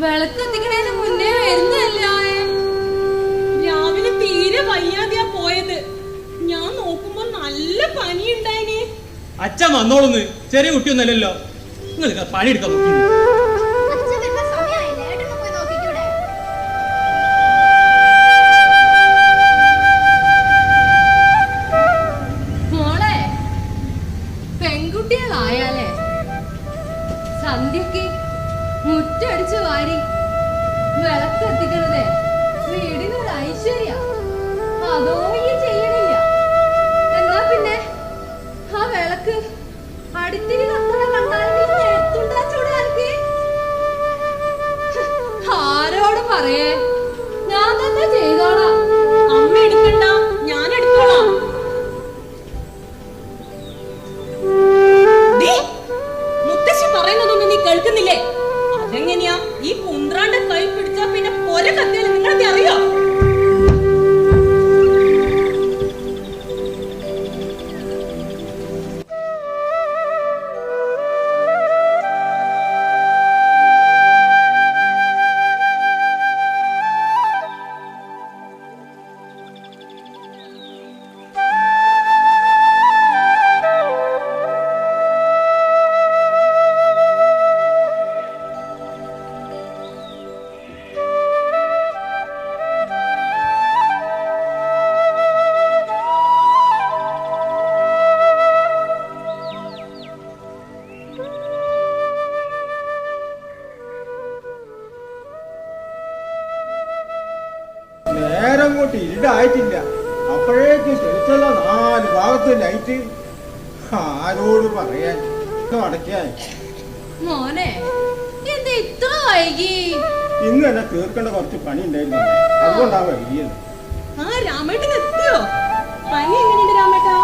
വിളക്കെത്തിക്കണേന് മുന്നേ വരുന്നല്ല. രാവിലെ തീരെ വയ്യാതെയാ പോയത്. ഞാൻ നോക്കുമ്പോ നല്ല പനി ഉണ്ടായിന്. അച്ഛൻ വന്നോളൂന്ന്. ചെറിയ കുട്ടിയൊന്നല്ലല്ലോ. നിങ്ങൾ പണിയെടുക്കാൻ നോക്കി. മോളെ, പെൺകുട്ടികളായാലേ സന്ധ്യക്ക് മുറ്റടിച്ചു വാരി വിളക്കെത്തിക്കണതേ വീടിനൊരു ഐശ്വര്യ. അതോ ഈ ചെയ്യണില്ല. എന്നാ പിന്നെ ആ വിളക്ക് അടുത്തിരി കത്തണ കണ്ടാലും എടുത്തുണ്ടാ ചൂടാർക്ക്. ആരോട് പറയേ, ഞാൻ തന്നെ ചെയ്തോളാം. അമ്മ എടുക്കണ്ട, ഞാൻ എടുത്തോളാം. മുത്തശ്ശി പറയുന്നതൊന്നും നീ കേൾക്കുന്നില്ലേ? അതെങ്ങനെയാ? ഈ കുന്ത്രാണ്ട് കൈ പിടിച്ചാ പിന്നെ പൊര കത്തിയാൽ നിങ്ങൾക്ക് അറിയോ? നേരങ്ങോട്ട് ഇരുടായിട്ടില്ല. അപ്പോഴേക്കും തെളിച്ചല്ല 4 ഭാഗത്ത് ലൈറ്റ്. ആരോട് പറയാൻ അടയ്ക്കാൻ. മോനെ, എന്താ ഇത്ര വൈകി? ഇന്ന് തന്നെ തീർക്കേണ്ട കുറച്ച് പണി ഉണ്ടായിരുന്നു. അതുകൊണ്ടാ വൈകിയത്. ആ രാമേട്ടൻ എത്തിയോ? പനി എങ്ങനെയുണ്ട് രാമേട്ടാ?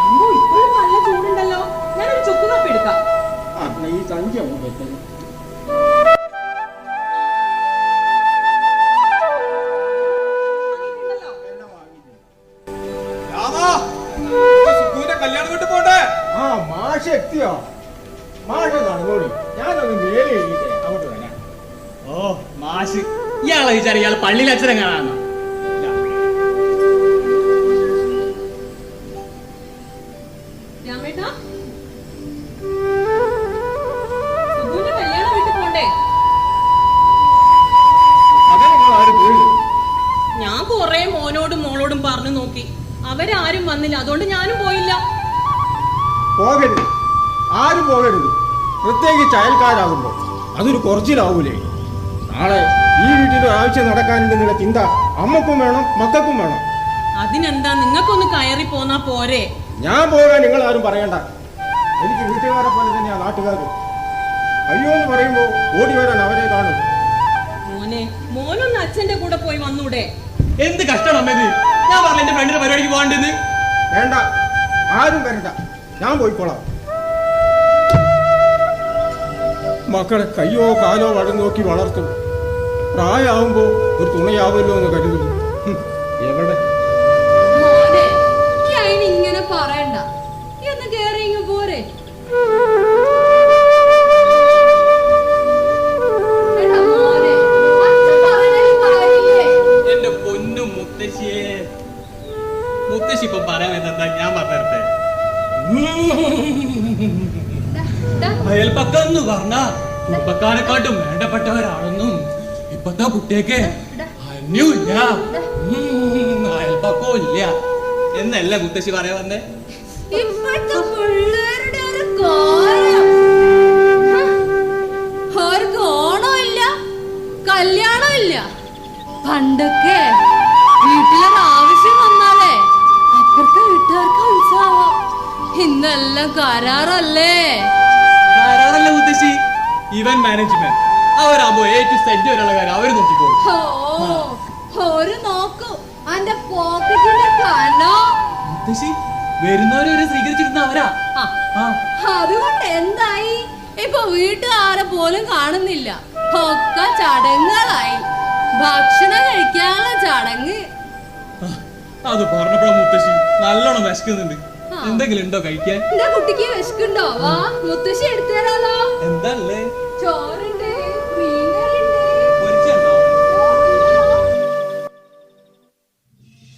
അമ്മോ, ഇപ്പോഴും നല്ല ചൂടുണ്ടല്ലോ. ഞാനൊരു ചുക്ക് കാപ്പി എടുക്കാം. ഈ സഞ്ചി ആവും പറ്റുന്നത്. കല്യാണം വീട്ടിൽ പോണ്ടേ? ആ മാഷ് എത്തിയോ? മാഷ് നടന്നോളി. ഞാനൊന്ന് മേലെ എഴുതിയിട്ട് അങ്ങോട്ട് വരാം. ഓ മാഷ്, ഇയാളെ വിചാരം ഇയാൾ പള്ളിയിൽ അച്ഛനെ കാണാന്നോ? രാമേട്ടാ, സുഖുവിന്റെ കല്യാണം വീട്ടിൽ പോണ്ടേ? അതെ, നിങ്ങൾ ആരും പോയില്ലേ? ഞാൻ കൊറേ മോനോടും മോളോടും പറഞ്ഞു നോക്കി. അവരാരും വന്നില്ല. അതുകൊണ്ട് ഞാനും പോയില്ല. പോകരുത്, ആരും പോകരുത്. പ്രത്യേകിച്ച് അയൽക്കാരാകുമ്പോ അതൊരു കുറച്ചിലാവൂലേ. നാളെ ഈ വീട്ടിൽ ആവശ്യം നടക്കാനുണ്ടെന്നുള്ള ചിന്ത അമ്മക്കും വേണം, മക്കൾക്കും വേണം. അതിനെന്താ, നിങ്ങൾക്കൊന്ന് കയറി പോന്നാ പോരെ? ഞാൻ പോകാൻ നിങ്ങൾ ആരും പറയണ്ട. എനിക്ക് വീട്ടുകാരെ പോലെ തന്നെയാ നാട്ടുകാരും. അയ്യോ എന്ന് പറയുമ്പോ ഓടി വരാൻ അവരെ കാണും. മോനെ, മോനൊന്ന് അച്ഛന്റെ കൂടെ പോയി വന്നൂടെ? എന്ത് കഷ്ടമാണ് അമ്മത്. ഞാൻ പറഞ്ഞ എന്റെ ഫ്രണ്ടിന്റെ പരിപാടിക്ക് പോകണ്ടെന്ന്. വേണ്ട, ആരും വരണ്ട, ഞാൻ പോയിക്കോളാം. മക്കളെ കയ്യോ കാലോ വഴം നോക്കി വളർത്തും. പ്രായമാവുമ്പോ ഒരു തുണയാവുമല്ലോ എന്ന് കരുതുന്നു. എവിടെ മോനെ, ഈ അയിനിങ്ങനെ പറയണ്ട. ഈ ഒന്ന് കേറി ഇങ്ങ് പോരെ. എടാ മോനെ, അച്ഛൻ പറഞ്ഞാലും കാര്യമില്ലേ? എന്റെ പൊന്നും മുത്തശ്ശിയെ, മുത്തശ്ശി ഇപ്പൊ പറയാൻ എന്താ ഞാൻ പറഞ്ഞേ? അയൽപ്പക്കം എന്ന് പറഞ്ഞ കുടുംബക്കാരെക്കാട്ടും വേണ്ടപ്പെട്ടവരാണെന്നും ഇപ്പത്തെ കുട്ടിയൊക്കെ അന്യൂല്ല, അയൽപ്പക്കവും ഇല്ല എന്നല്ല മുത്തശ്ശി പറയാൻ വന്നേ. ഇപ്പോഴത്തെ പിള്ളേരുടെ ഒരു കാര്യം, അവർക്ക് ഓണം ഇല്ല, കല്യാണം ഇല്ല. പണ്ടൊക്കെ വീട്ടിലൊരു ആവശ്യം വന്നാലേ അപ്പുറത്തെ വീട്ടുകാർക്ക് ഉത്സാഹം. ഇന്നെല്ലാം കരാറല്ലേ. കരാറല്ല മുത്തശ്ശി, ഇവന്റ് മാനേജ്മെന്റ്. അവരാകുമ്പോ A to Z വരെയുള്ള കാര്യം അവര് നോക്കിക്കോളും. ഒരു നോക്കൂ അന്റെ പോക്കറ്റിന്റെ കനോ. മുത്തശ്ശി, വരുന്നവരെ സ്വീകരിച്ചിരുന്ന അവരാ. അതുകൊണ്ട് എന്തായി? ഇപ്പൊ വീട്ടുകാരെ പോലും കാണുന്നില്ല. ഒക്കെ ചടങ്ങുകളായി. ഭക്ഷണം കഴിക്കാനുള്ള ചടങ്ങ്. അത് പറഞ്ഞപ്പോഴാ മുത്തശ്ശി നല്ലോണം വിശക്കുന്നുണ്ട്. എന്തെങ്കിലും ഉണ്ടോ കഴിക്കാൻ? എന്റെ കുട്ടിക്ക് വിശക്കുണ്ടോ? വാ മുത്തശ്ശി എടുത്തു തരാലോ. എന്താ ഉള്ളേ? ചോറുണ്ട്.